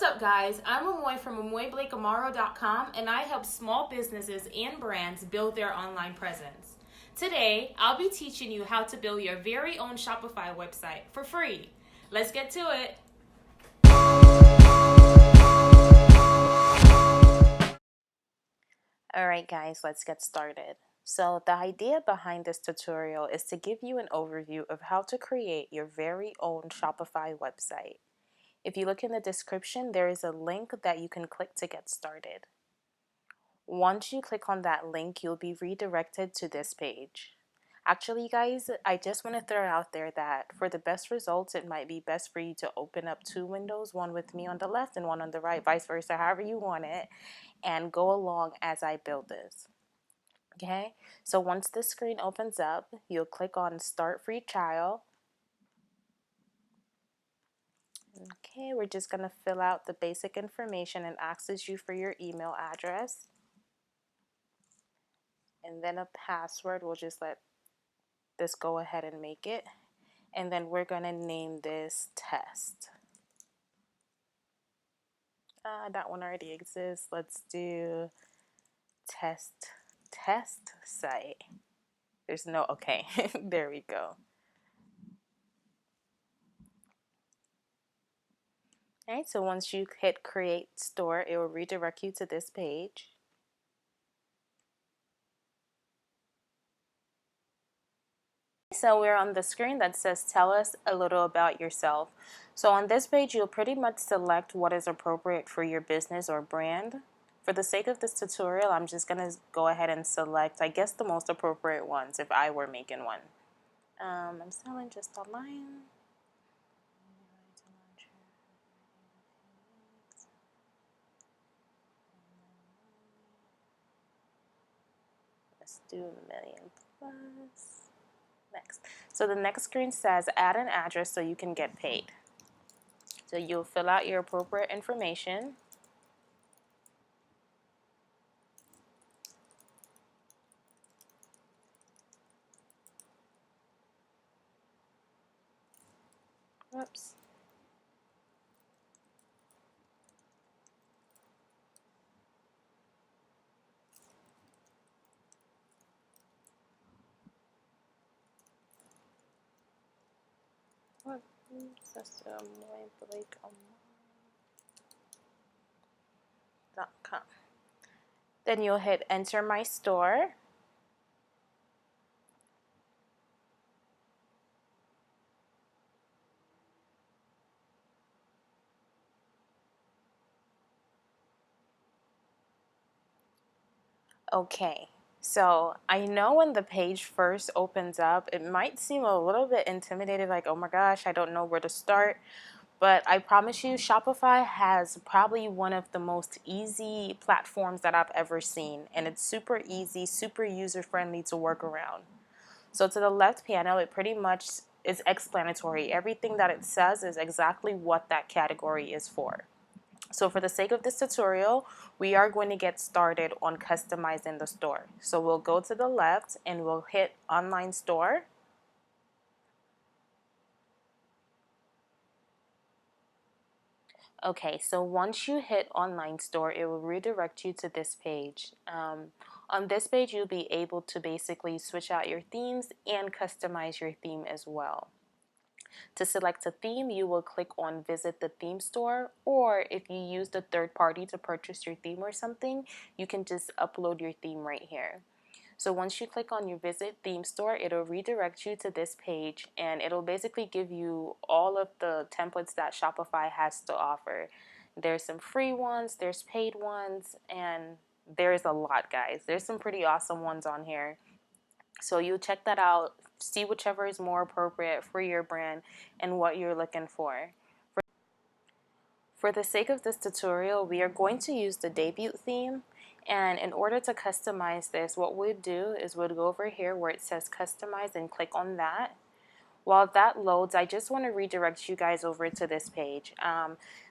What's up, guys? I'm Amoy from Blake-Amaro.com, and I help small businesses and brands build their online presence. Today, I'll be teaching you how to build your very own Shopify website for free. Let's get to it. Alright guys, let's get started. So the idea behind this tutorial is to give you an overview of how to create your very own Shopify website. If you look in the description, there is a link that you can click to get started. Once you click on that link, you'll be redirected to this page. Actually, guys, I just want to throw out there that for the best results, it might be best for you to open up two windows, one with me on the left and one on the right, vice versa, however you want it, and go along as I build this. Okay, so once the screen opens up, you'll click on Start Free Trial. Okay, we're just going to fill out the basic information and asks you for your email address. And then a password. We'll just let this go ahead and make it. And then we're going to name this Test. That one already exists. Let's do Test Site. There's no, okay, there we go. Alright, so once you hit Create Store, it will redirect you to this page. So we're on the screen that says tell us a little about yourself. So on this page, you'll pretty much select what is appropriate for your business or brand. For the sake of this tutorial, I'm just going to go ahead and select, I guess, the most appropriate ones if I were making one. I'm selling just online. Let's do $1 million plus. Next. So the next screen says add an address so you can get paid. So you'll fill out your appropriate information. Whoops. What? Blake-Amaro.com. Then you'll hit enter my store. Okay, so I know when the page first opens up, it might seem a little bit intimidating, like, oh my gosh, I don't know where to start. But I promise you, Shopify has probably one of the most easy platforms that I've ever seen. And it's super easy, super user-friendly to work around. So to the left panel, it pretty much is explanatory. Everything that it says is exactly what that category is for. So for the sake of this tutorial, we are going to get started on customizing the store. So we'll go to the left and we'll hit Online Store. Okay, so once you hit Online Store, it will redirect you to this page. On this page, you'll be able to basically switch out your themes and customize your theme as well. To select a theme, you will click on Visit the Theme Store, or if you use the third party to purchase your theme or something, you can just upload your theme right here. So once you click on your Visit Theme Store, it'll redirect you to this page, and it'll basically give you all of the templates that Shopify has to offer. There's some free ones, there's paid ones, and there's a lot, guys. There's some pretty awesome ones on here. So you check that out, see whichever is more appropriate for your brand and what you're looking for. For the sake of this tutorial, we are going to use the debut theme. And in order to customize this, what we'd do is we'd go over here where it says customize and click on that. While that loads, I just want to redirect you guys over to this page.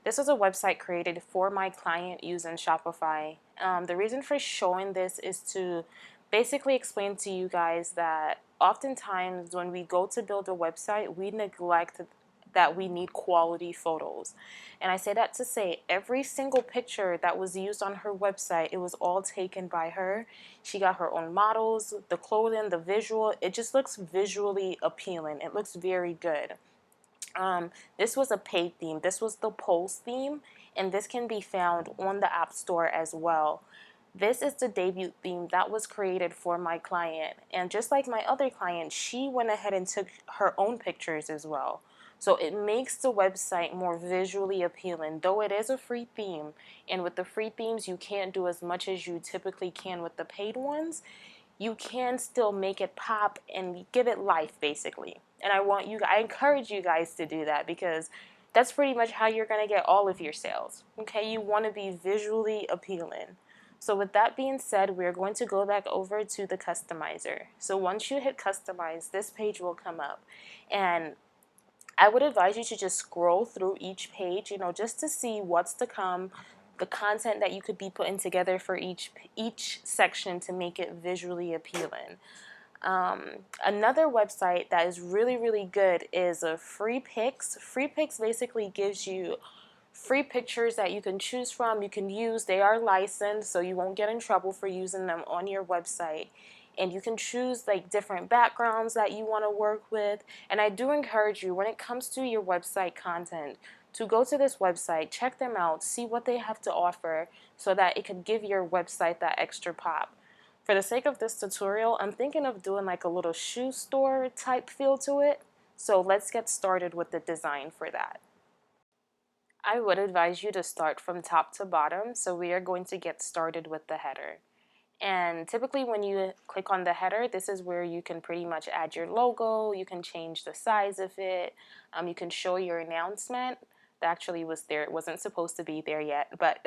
This was a website created for my client using Shopify. The reason for showing this is to basically explain to you guys that oftentimes when we go to build a website, we neglect that we need quality photos. And I say that to say every single picture that was used on her website, it was all taken by her. She got her own models, the clothing, the visual. It just looks visually appealing. It looks very good. This was a paid theme. This was the Pulse theme, and this can be found on the App Store as well. This is the debut theme that was created for my client. And just like my other client, she went ahead and took her own pictures as well. So it makes the website more visually appealing, though it is a free theme. And with the free themes, you can't do as much as you typically can with the paid ones. You can still make it pop and give it life, basically. And I encourage you guys to do that, because that's pretty much how you're going to get all of your sales. Okay, you want to be visually appealing. So with that being said, we're going to go back over to the customizer. So once you hit customize, this page will come up. And I would advise you to just scroll through each page, just to see what's to come, the content that you could be putting together for each section to make it visually appealing. Another website that is really, really good is a Free Pics. Free Pics basically gives you free pictures that you can choose from, you can use. They are licensed, so you won't get in trouble for using them on your website. And you can choose like different backgrounds that you want to work with. And I do encourage you, when it comes to your website content, to go to this website, check them out, see what they have to offer, so that it could give your website that extra pop. For the sake of this tutorial, I'm thinking of doing like a little shoe store type feel to it. So let's get started with the design for that. I would advise you to start from top to bottom, so we are going to get started with the header. And typically when you click on the header, this is where you can pretty much add your logo, you can change the size of it, you can show your announcement. That actually was there, it wasn't supposed to be there yet, but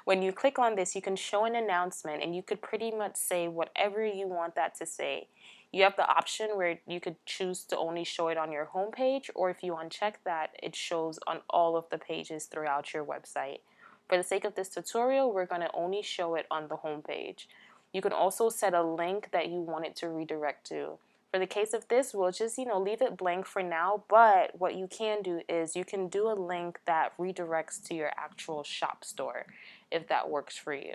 when you click on this, you can show an announcement and you could pretty much say whatever you want that to say. You have the option where you could choose to only show it on your home page, or if you uncheck that, it shows on all of the pages throughout your website. For the sake of this tutorial, we're going to only show it on the home page. You can also set a link that you want it to redirect to. For the case of this, we'll just, leave it blank for now, but what you can do is you can do a link that redirects to your actual shop store, if that works for you.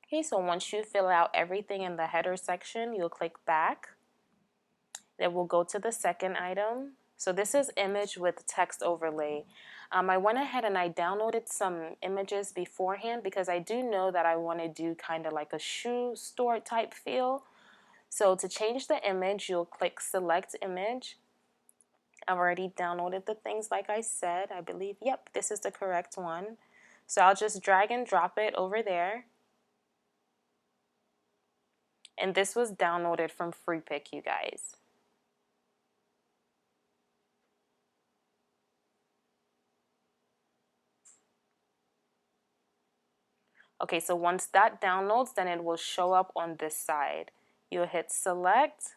Okay, so once you fill out everything in the header section, you'll click back. Then we'll go to the second item. So this is image with text overlay. I went ahead and I downloaded some images beforehand because I do know that I want to do kind of like a shoe store type feel. So to change the image, you'll click select image. I've already downloaded the things like I said. I believe, yep, this is the correct one. So I'll just drag and drop it over there. And this was downloaded from FreePic, you guys. Okay, so once that downloads, then it will show up on this side. You'll hit select.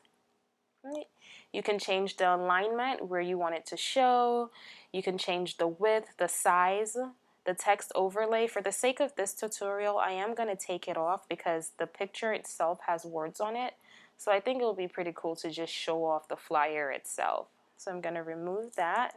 You can change the alignment where you want it to show. You can change the width, the size, the text overlay. For the sake of this tutorial, I am going to take it off because the picture itself has words on it. So I think it will be pretty cool to just show off the flyer itself. So I'm going to remove that.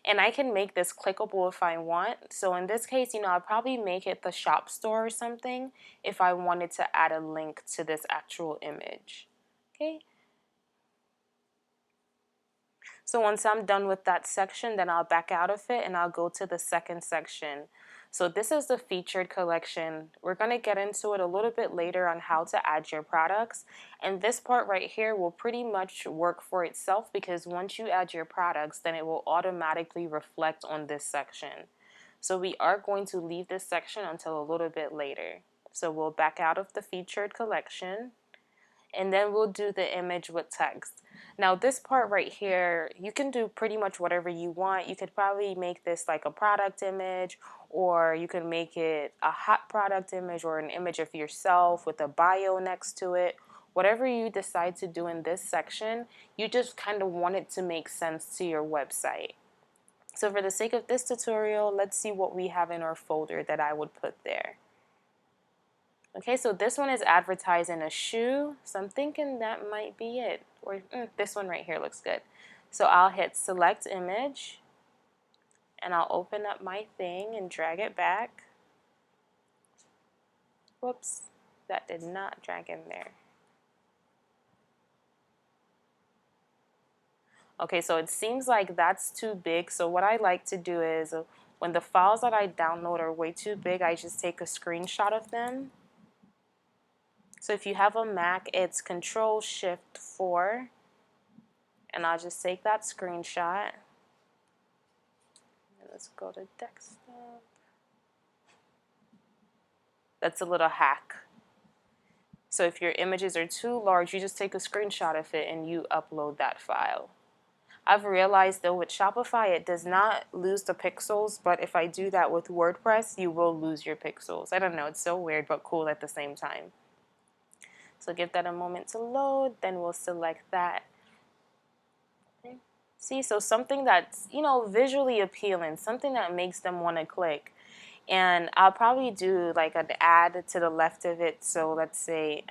And I can make this clickable if I want. So in this case, I'll probably make it the shop store or something if I wanted to add a link to this actual image. Okay. So once I'm done with that section, then I'll back out of it and I'll go to the second section. So this is the featured collection. We're going to get into it a little bit later on how to add your products. And this part right here will pretty much work for itself because once you add your products, then it will automatically reflect on this section. So we are going to leave this section until a little bit later. So we'll back out of the featured collection. And then we'll do the image with text. Now this part right here, you can do pretty much whatever you want. You could probably make this like a product image, or you can make it a hot product image or an image of yourself with a bio next to it. Whatever you decide to do in this section, you just kind of want it to make sense to your website. So for the sake of this tutorial, let's see what we have in our folder that I would put there. Okay, so this one is advertising a shoe, so I'm thinking that might be it. Or this one right here looks good. So I'll hit select image, and I'll open up my thing and drag it back. Whoops, that did not drag in there. Okay, so it seems like that's too big. So what I like to do is when the files that I download are way too big, I just take a screenshot of them. So if you have a Mac, it's Control-Shift-4, and I'll just take that screenshot. And let's go to desktop. That's a little hack. So if your images are too large, you just take a screenshot of it and you upload that file. I've realized though with Shopify it does not lose the pixels, but if I do that with WordPress, you will lose your pixels. I don't know, it's so weird but cool at the same time. So give that a moment to load, then we'll select that. Okay. See, so something that's, visually appealing, something that makes them want to click. And I'll probably do like an ad to the left of it. So let's say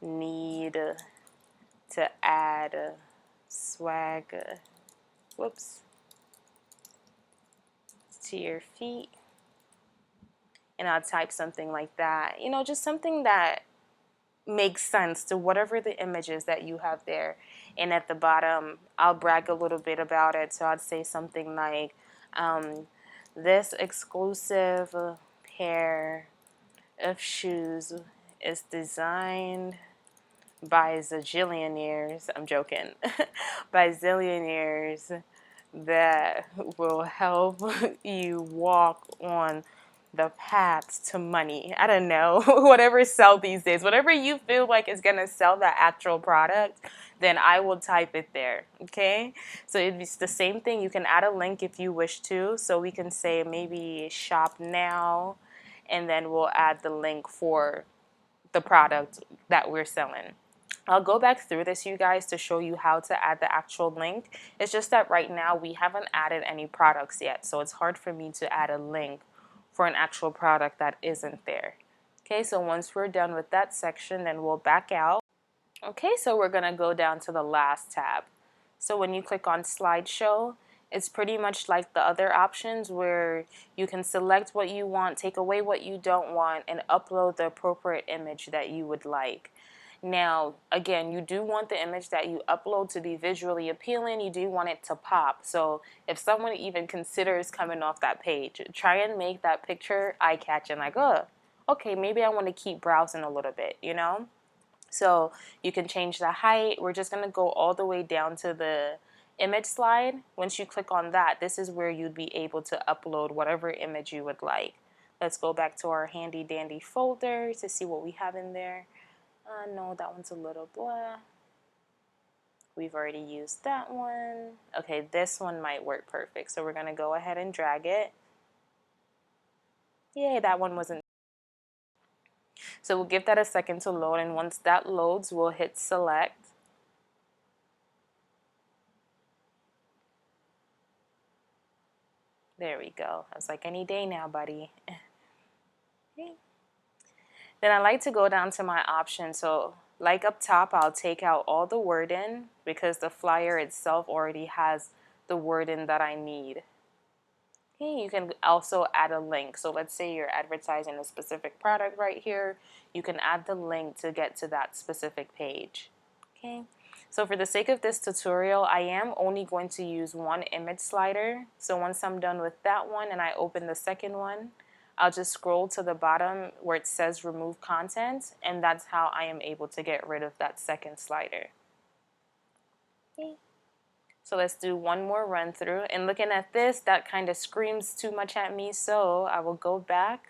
need to add swag, to your feet. And I'll type something like that. Just something that makes sense to whatever the image is that you have there. And at the bottom, I'll brag a little bit about it. So I'd say something like, this exclusive pair of shoes is designed by zillionaires. I'm joking. By zillionaires that will help you walk on the path to money. I don't know, whatever sell these days, whatever you feel like is going to sell that actual product, then I will type it there. Okay, so it's the same thing. You can add a link if you wish to. So we can say maybe shop now, and then we'll add the link for the product that we're selling. I'll go back through this, you guys, to show you how to add the actual link. It's just that right now we haven't added any products yet, so it's hard for me to add a link for an actual product that isn't there. Okay, so once we're done with that section, then we'll back out. Okay, so we're going to go down to the last tab. So when you click on slideshow, it's pretty much like the other options where you can select what you want, take away what you don't want, and upload the appropriate image that you would like. Now, again, you do want the image that you upload to be visually appealing. You do want it to pop. So if someone even considers coming off that page, try and make that picture eye-catching, like, oh, okay, maybe I want to keep browsing a little bit, So you can change the height. We're just going to go all the way down to the image slide. Once you click on that, this is where you'd be able to upload whatever image you would like. Let's go back to our handy dandy folder to see what we have in there. No, that one's a little blah. We've already used that one. Okay, this one might work perfect. So we're going to go ahead and drag it. Yay, that one wasn't. So we'll give that a second to load, and once that loads, we'll hit select. There we go. I was like, any day now, buddy. Okay. Then I like to go down to my options. So like up top, I'll take out all the wording because the flyer itself already has the wording that I need. Okay, you can also add a link. So let's say you're advertising a specific product right here. You can add the link to get to that specific page. Okay, so for the sake of this tutorial, I am only going to use one image slider. So once I'm done with that one and I open the second one, I'll just scroll to the bottom where it says remove content, and that's how I am able to get rid of that second slider. Okay. So let's do one more run through. And looking at this, that kind of screams too much at me, so I will go back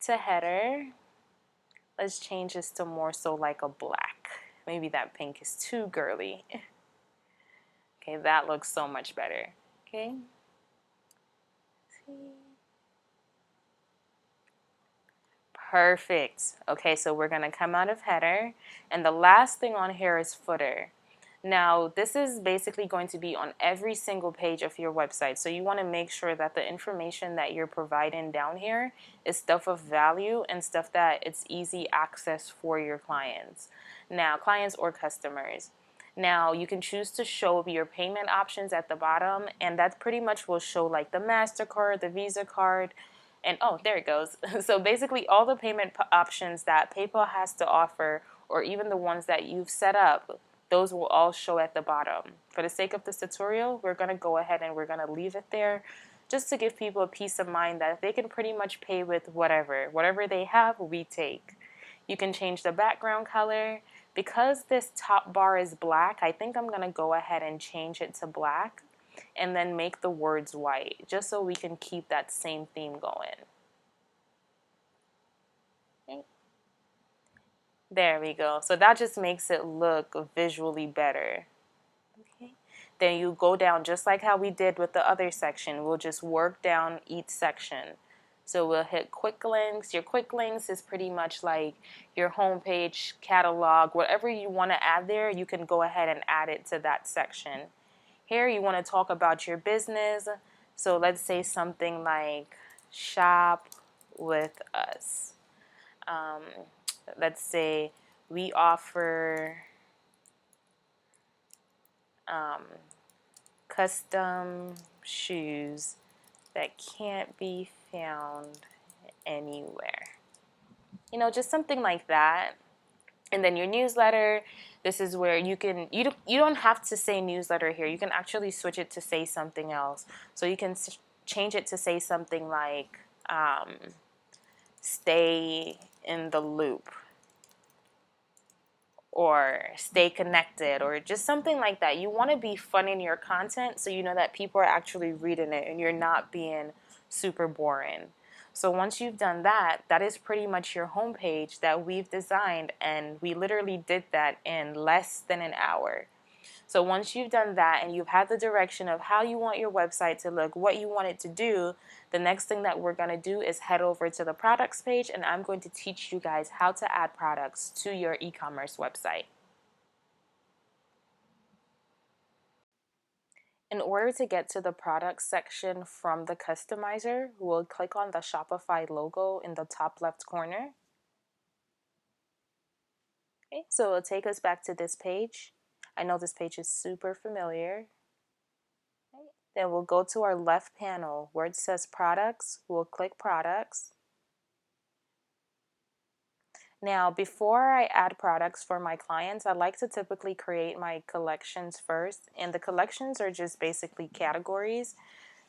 to header. Let's change this to more so like a black. Maybe that pink is too girly. Okay, that looks so much better. Okay. Perfect. Okay, so we're going to come out of header. And the last thing on here is footer. Now, this is basically going to be on every single page of your website. So you want to make sure that the information that you're providing down here is stuff of value and stuff that it's easy access for your clients. Now, clients or customers. Now, you can choose to show your payment options at the bottom, and that pretty much will show like the MasterCard, the Visa card, and oh, there it goes. So basically all the payment options that PayPal has to offer, or even the ones that you've set up, those will all show at the bottom. For the sake of this tutorial, we're going to go ahead and we're going to leave it there just to give people a peace of mind that they can pretty much pay with whatever they have, we take. You can change the background color. Because this top bar is black, I think I'm going to go ahead and change it to black and then make the words white, just so we can keep that same theme going. Okay. There we go. So that just makes it look visually better. Okay. Then you go down just like how we did with the other section. We'll just work down each section. So we'll hit quick links. Your quick links is pretty much like your homepage, catalog, whatever you want to add there, you can go ahead and add it to that section. Here you want to talk about your business. So let's say something like shop with us. Let's say we offer custom shoes that can't be found anywhere. You know, just something like that. And then your newsletter, this is where you don't have to say newsletter here. You can actually switch it to say something else. So you can change it to say something like stay in the loop, or stay connected, or just something like that. You want to be fun in your content so you know that people are actually reading it and you're not being super boring. So once you've done that, that is pretty much your homepage that we've designed, and we literally did that in less than an hour. So once you've done that and you've had the direction of how you want your website to look, what you want it to do, the next thing that we're going to do is head over to the products page, and I'm going to teach you guys how to add products to your e-commerce website. In order to get to the products section from the customizer, we'll click on the Shopify logo in the top left corner. Okay, so it'll take us back to this page. I know this page is super familiar. Okay, then we'll go to our left panel where it says products. We'll click products. Now, before I add products for my clients, I like to typically create my collections first. And the collections are just basically categories.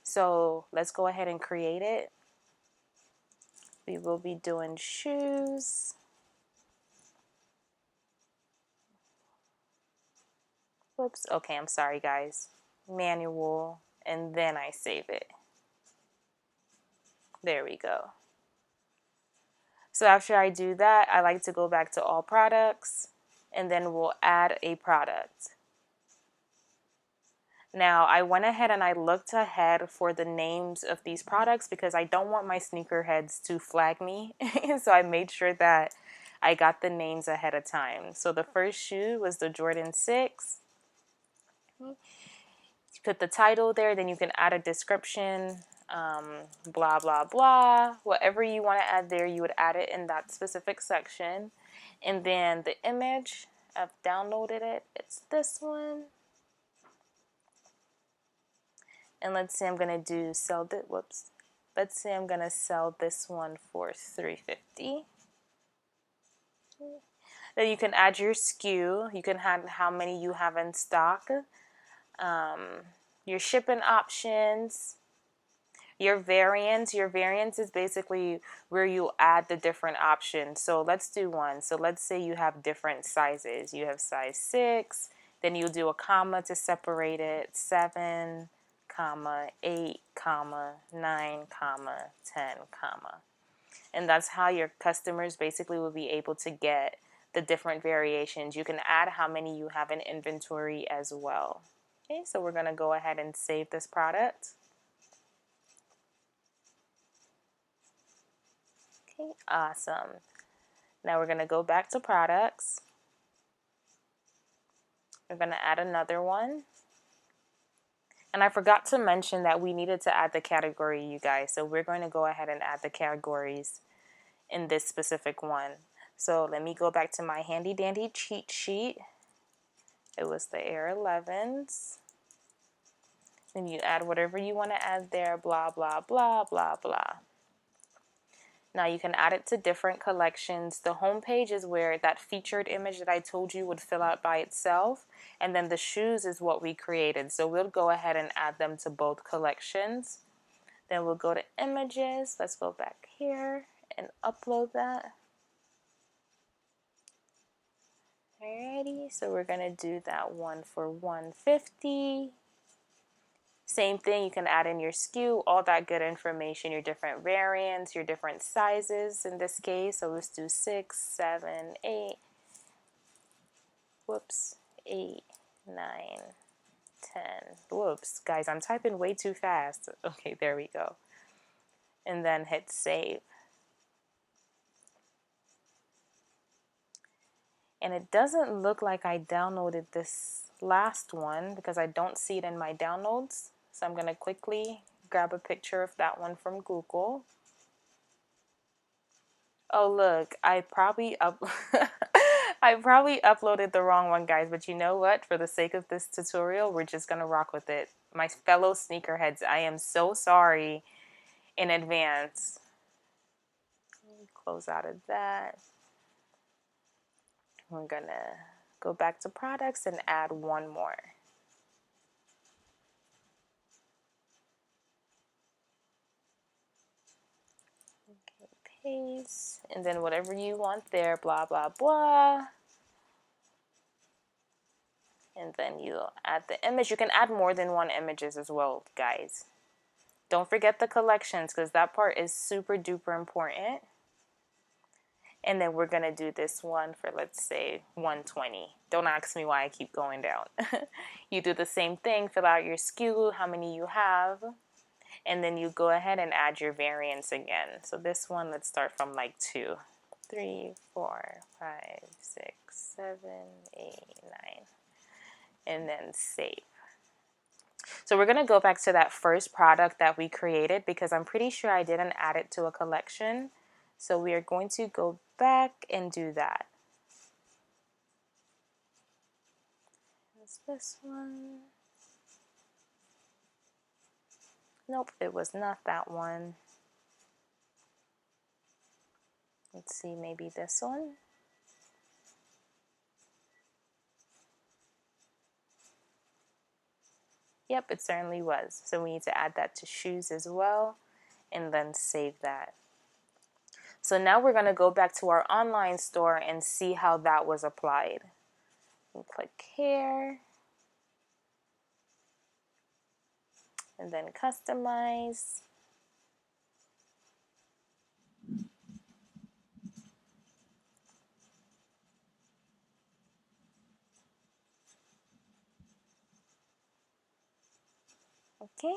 So let's go ahead and create it. We will be doing shoes. Whoops. Okay, I'm sorry, guys. Manual. And then I save it. There we go. So after I do that, I like to go back to all products, and then we'll add a product. Now, I went ahead and I looked ahead for the names of these products because I don't want my sneakerheads to flag me. So I made sure that I got the names ahead of time. So the first shoe was the Jordan 6. You put the title there, then you can add a description, blah, blah, blah. Whatever you want to add there, you would add it in that specific section. And then the image, I've downloaded it. It's this one. And let's say I'm going to do let's say I'm going to sell this one for $350. Then you can add your SKU. You can add how many you have in stock. Your shipping options. Your variants is basically where you add the different options. So let's do one. So let's say you have different sizes. You have size 6, then you'll do a comma to separate it, 7, comma, 8, comma, 9, comma, 10, comma. And that's how your customers basically will be able to get the different variations. You can add how many you have in inventory as well. Okay, so we're going to go ahead and save this product. Okay, awesome. Now we're going to go back to products. We're going to add another one. And I forgot to mention that we needed to add the category, you guys. So we're going to go ahead and add the categories in this specific one. So let me go back to my handy dandy cheat sheet. It was the Air 11s. And you add whatever you want to add there, blah, blah, blah, blah, blah. Now you can add it to different collections. The home page is where that featured image that I told you would fill out by itself. And then the shoes is what we created. So we'll go ahead and add them to both collections. Then we'll go to images. Let's go back here and upload that. Alrighty, so we're going to do that one for 150. Same thing, you can add in your SKU, all that good information, your different variants, your different sizes in this case. So let's do 6, 7, 8, 8, 9, 10. Whoops, guys, I'm typing way too fast. Okay, there we go. And then hit save. And it doesn't look like I downloaded this last one because I don't see it in my downloads. So I'm going to quickly grab a picture of that one from Google. Oh, look, I probably uploaded the wrong one, guys. But you know what? For the sake of this tutorial, we're just going to rock with it. My fellow sneakerheads, I am so sorry in advance. Close out of that. We're going to go back to products and add one more. Paste, and then whatever you want there, blah, blah, blah. And then you add the image. You can add more than one images as well, guys. Don't forget the collections because that part is super duper important. And then we're going to do this one for, let's say, 120. Don't ask me why I keep going down. You do the same thing, fill out your SKU, how many you have. And then you go ahead and add your variants again. So this one, let's start from like 2, 3, 4, 5, 6, 7, 8, 9. And then save. So we're going to go back to that first product that we created because I'm pretty sure I didn't add it to a collection. So we are going to go back and do that. Is this one? Nope, it was not that one. Let's see, maybe this one. Yep, it certainly was. So we need to add that to shoes as well and then save that. So now we're going to go back to our online store and see how that was applied. We'll click here. And then customize. Okay.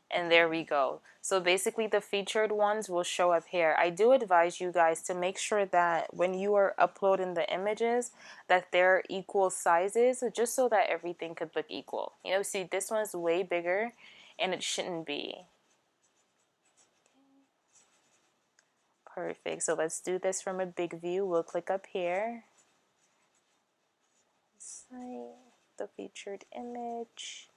And there we go. So basically the featured ones will show up here. I do advise you guys to make sure that when you are uploading the images that they're equal sizes just so that everything could look equal. You know, see this one's way bigger and it shouldn't be. Perfect. So let's do this from a big view. We'll click up here. Site, the featured image.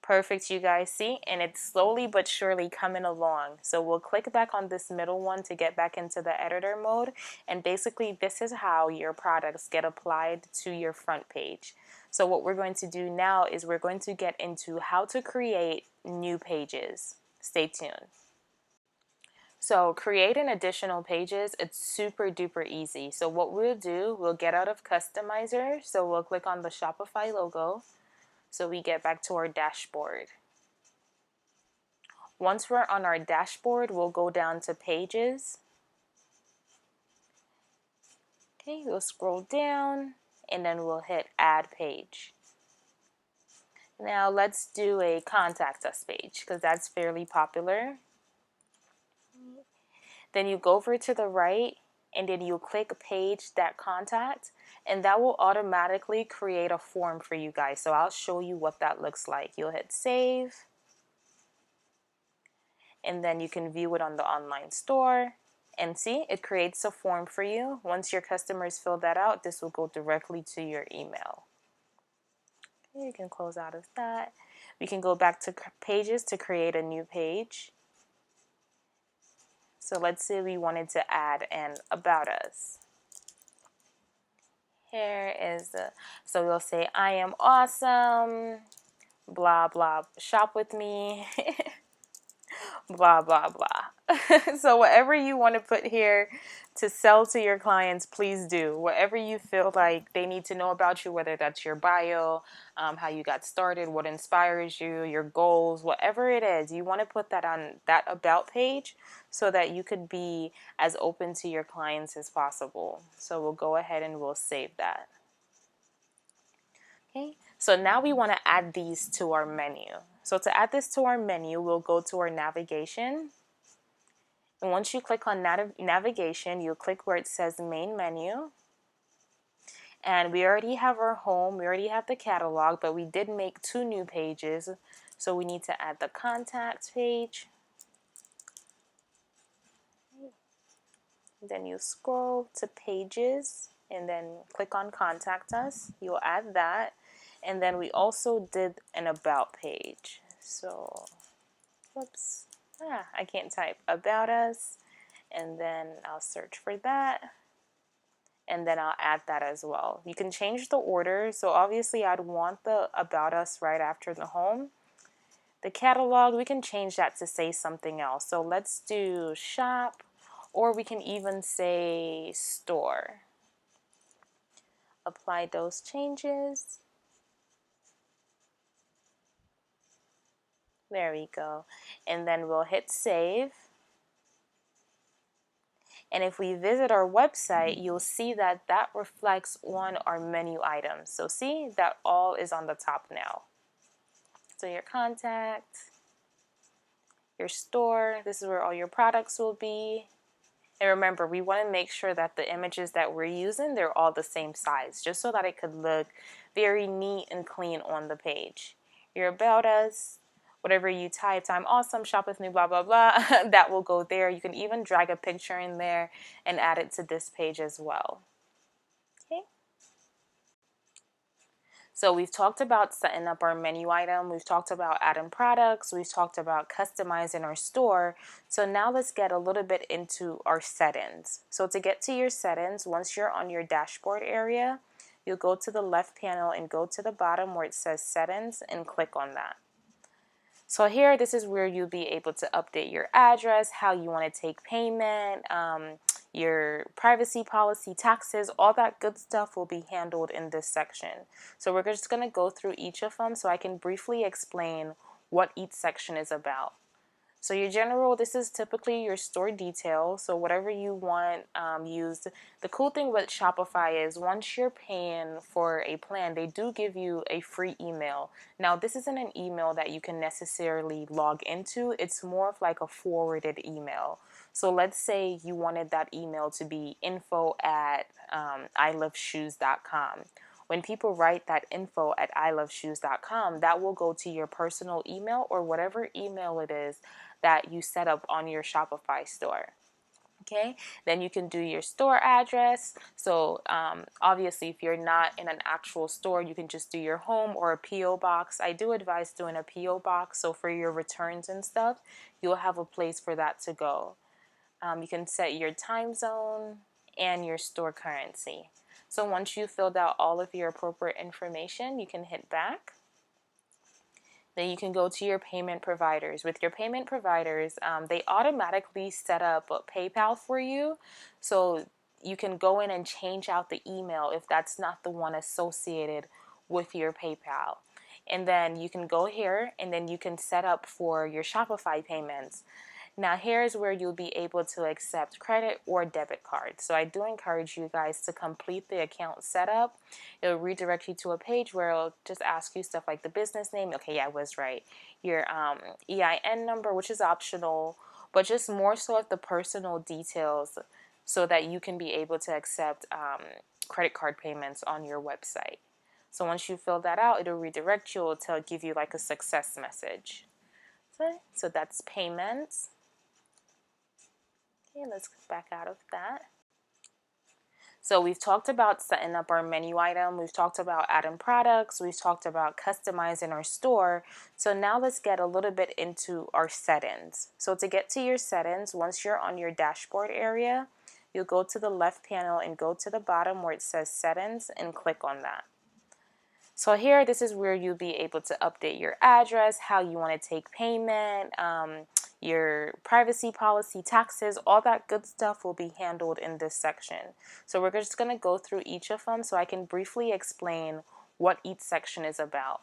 Perfect, you guys see, and it's slowly but surely coming along. So we'll click back on this middle one to get back into the editor mode, and basically this is how your products get applied to your front page. So what we're going to do now is we're going to get into how to create new pages. Stay tuned. So creating additional pages, it's super duper easy. So what we'll do, we'll get out of customizer, so we'll click on the Shopify logo. So we get back to our dashboard. Once we're on our dashboard, we'll go down to pages. Okay, we'll scroll down and then we'll hit add page. Now let's do a contact us page because that's fairly popular. Then you go over to the right and then you click page that contact and that will automatically create a form for you guys. So I'll show you what that looks like. You'll hit save, and then you can view it on the online store. And see, it creates a form for you. Once your customers fill that out, this will go directly to your email. Okay, you can close out of that. We can go back to pages to create a new page. So let's say we wanted to add an about us. Here is so we'll say, I am awesome, blah, blah, shop with me, blah, blah, blah. So whatever you want to put here to sell to your clients, please do. Whatever you feel like they need to know about you, whether that's your bio, how you got started, what inspires you, your goals, whatever it is, you want to put that on that about page so that you could be as open to your clients as possible. So we'll go ahead and we'll save that. Okay, so now we want to add these to our menu. So to add this to our menu, we'll go to our navigation. And once you click on navigation, you'll click where it says main menu. And we already have our home, we already have the catalog, but we did make 2 new pages. So we need to add the contacts page. Then you scroll to pages and then click on contact us. You'll add that. And then we also did an about page. So, whoops, I can't type about us. And then I'll search for that. And then I'll add that as well. You can change the order. So obviously I'd want the about us right after the home. The catalog, we can change that to say something else. So let's do shop, or we can even say store. Apply those changes. There we go. And then we'll hit save. And if we visit our website, you'll see that that reflects on our menu items. So see, that all is on the top now. So your contact, your store, this is where all your products will be. And remember, we want to make sure that the images that we're using, they're all the same size, just so that it could look very neat and clean on the page. Your about us, whatever you typed, I'm awesome, shop with me, blah, blah, blah, that will go there. You can even drag a picture in there and add it to this page as well. Okay. So we've talked about setting up our menu item, we've talked about adding products, we've talked about customizing our store. So now let's get a little bit into our settings. So to get to your settings, once you're on your dashboard area, you'll go to the left panel and go to the bottom where it says settings and click on that. So here, this is where you'll be able to update your address, how you want to take payment, your privacy policy, taxes, all that good stuff will be handled in this section. So we're just going to go through each of them so I can briefly explain what each section is about. So your general, this is typically your store details. So whatever you want used. The cool thing with Shopify is once you're paying for a plan, they do give you a free email. Now, this isn't an email that you can necessarily log into. It's more of like a forwarded email. So let's say you wanted that email to be info@iloveshoes.com. When people write that info@iloveshoes.com, that will go to your personal email or whatever email it is that you set up on your Shopify store. Okay, then you can do your store address. So obviously, if you're not in an actual store, you can just do your home or a P.O. box. I do advise doing a P.O. box. So for your returns and stuff, you'll have a place for that to go. You can set your time zone and your store currency. So once you've filled out all of your appropriate information, you can hit back. Then you can go to your payment providers. With your payment providers, they automatically set up PayPal for you. So you can go in and change out the email if that's not the one associated with your PayPal. And then you can go here and then you can set up for your Shopify payments. Now here's where you'll be able to accept credit or debit cards. So I do encourage you guys to complete the account setup. It'll redirect you to a page where it'll just ask you stuff like the business name. Okay, yeah, I was right. Your EIN number, which is optional, but just more so of the personal details so that you can be able to accept credit card payments on your website. So once you fill that out, it'll redirect you to give you like a success message. Okay, so that's payments. Okay, let's back out of that. So we've talked about setting up our menu item. We've talked about adding products. We've talked about customizing our store. So now let's get a little bit into our settings. So to get to your settings, once you're on your dashboard area, you'll go to the left panel and go to the bottom where it says settings and click on that. So here, this is where you'll be able to update your address, how you want to take payment, your privacy policy, taxes, all that good stuff will be handled in this section. So we're just going to go through each of them so I can briefly explain what each section is about.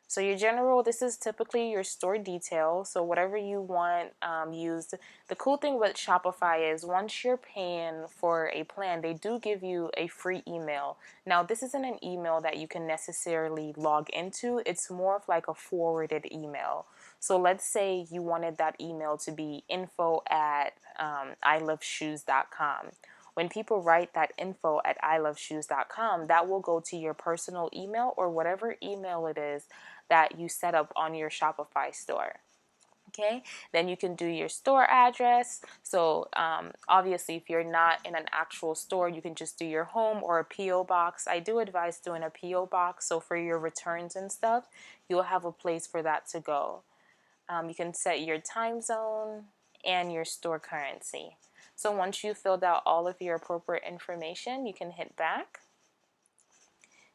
So your general, this is typically your store details. So whatever you want used. The cool thing with Shopify is once you're paying for a plan, they do give you a free email. Now, this isn't an email that you can necessarily log into. It's more of like a forwarded email. So let's say you wanted that email to be info@iloveshoes.com. When people write that info@iloveshoes.com, that will go to your personal email or whatever email it is that you set up on your Shopify store. Okay, then you can do your store address. So obviously, if you're not in an actual store, you can just do your home or a P.O. box. I do advise doing a P.O. box. So for your returns and stuff, you'll have a place for that to go. You can set your time zone and your store currency. So once you've filled out all of your appropriate information, you can hit back.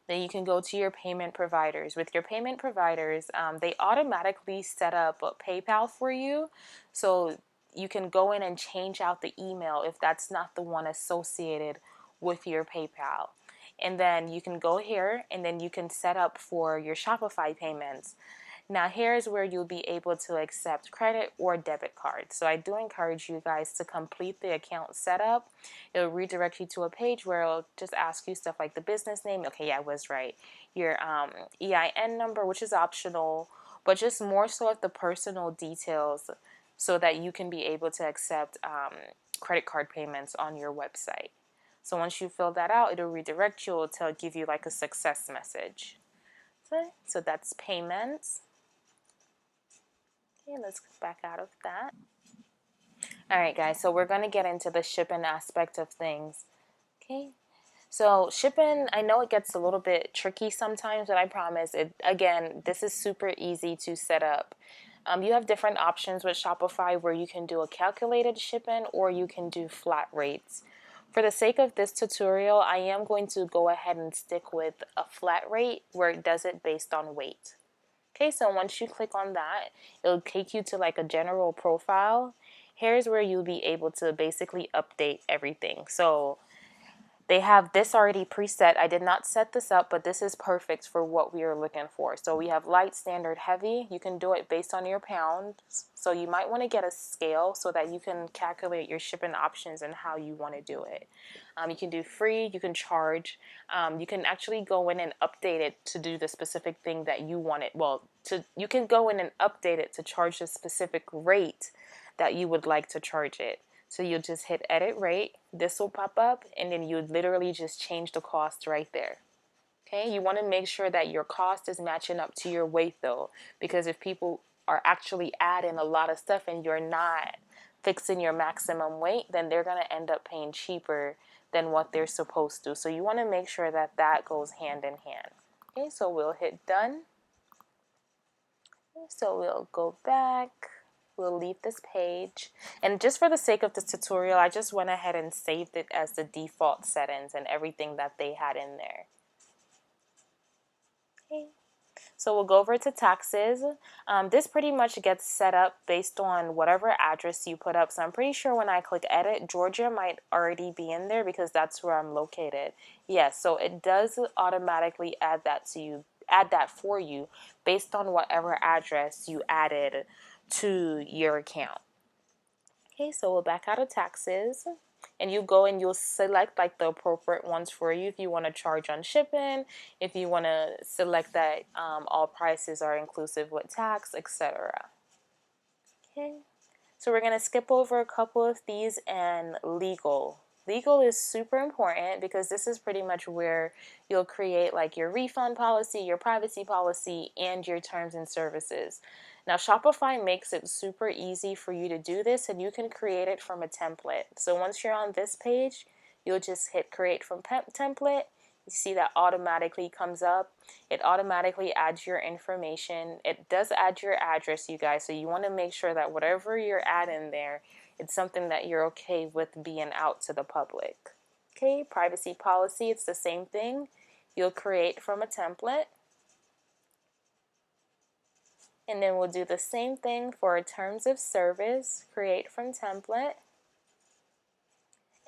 Then you can go to your payment providers. With your payment providers, they automatically set up PayPal for you. So you can go in and change out the email if that's not the one associated with your PayPal. And then you can go here and then you can set up for your Shopify payments. Now here's where you'll be able to accept credit or debit cards. So I do encourage you guys to complete the account setup. It'll redirect you to a page where it'll just ask you stuff like the business name. Okay, yeah, I was right. Your EIN number, which is optional, but just more so of the personal details so that you can be able to accept credit card payments on your website. So once you fill that out, it'll redirect you to give you like a success message. Okay, so that's payments. Okay, let's back out of that. All right, guys, so we're going to get into the shipping aspect of things. Okay, so shipping, I know it gets a little bit tricky sometimes, but I promise it, again, this is super easy to set up. You have different options with Shopify where you can do a calculated shipping or you can do flat rates. For the sake of this tutorial, I am going to go ahead and stick with a flat rate where it does it based on weight. Okay, so once you click on that, it'll take you to like a general profile. Here's where you'll be able to basically update everything. So they have this already preset. I did not set this up, but this is perfect for what we are looking for. So we have light, standard, heavy. You can do it based on your pounds. So you might want to get a scale so that you can calculate your shipping options and how you want to do it. You can do free, you can charge. You can actually go in and update it to do the specific thing that you want it. You can go in and update it to charge a specific rate that you would like to charge it. So you'll just hit edit rate, this will pop up, and then you literally just change the cost right there. Okay, you want to make sure that your cost is matching up to your weight though, because if people are actually adding a lot of stuff and you're not fixing your maximum weight, then they're going to end up paying cheaper than what they're supposed to. So you want to make sure that that goes hand in hand. Okay, so we'll hit done. Okay, so we'll go back. We'll leave this page. And just for the sake of this tutorial, I just went ahead and saved it as the default settings and everything that they had in there. Okay. So we'll go over to taxes. This pretty much gets set up based on whatever address you put up. So I'm pretty sure when I click edit, Georgia might already be in there because that's where I'm located. Yes, so it does automatically add that for you based on whatever address you added to your account. Okay, so we'll back out of taxes and you go and you'll select like the appropriate ones for you. If you want to charge on shipping, if you want to select that all prices are inclusive with tax, etc. Okay, so we're going to skip over a couple of these and legal. Legal is super important because this is pretty much where you'll create like your refund policy, your privacy policy, and your terms and services. Now, Shopify makes it super easy for you to do this, and you can create it from a template. So once you're on this page, you'll just hit create from template. You see that automatically comes up. It automatically adds your information. It does add your address, you guys, so you want to make sure that whatever you're adding there, it's something that you're okay with being out to the public. Okay, privacy policy, it's the same thing. You'll create from a template. And then we'll do the same thing for terms of service, create from template.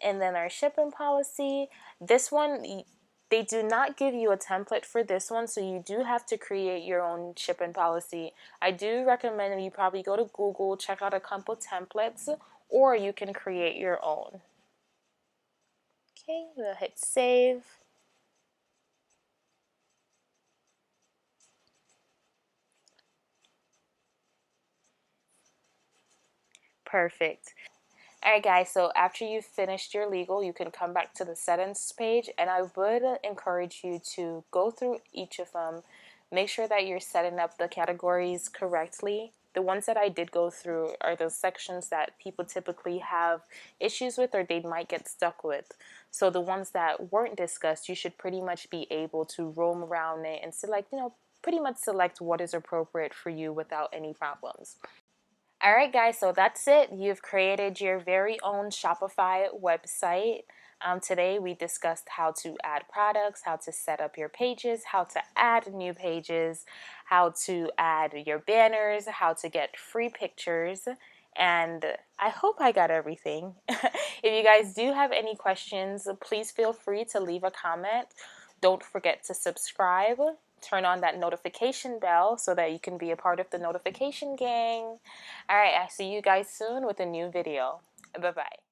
And then our shipping policy, this one, they do not give you a template for this one, so you do have to create your own shipping policy. I do recommend that you probably go to Google, check out a couple templates, or you can create your own. Okay, we'll hit save. Perfect. Alright guys, so after you've finished your legal, you can come back to the settings page, and I would encourage you to go through each of them. Make sure that you're setting up the categories correctly. The ones that I did go through are the sections that people typically have issues with or they might get stuck with. So the ones that weren't discussed, you should pretty much be able to roam around it and select, pretty much select what is appropriate for you without any problems. Alright guys, so that's it. You've created your very own Shopify website. Today we discussed how to add products, how to set up your pages, how to add new pages, how to add your banners, how to get free pictures, and I hope I got everything. If you guys do have any questions, please feel free to leave a comment. Don't forget to subscribe. Turn on that notification bell so that you can be a part of the notification gang. Alright, I'll see you guys soon with a new video. Bye-bye.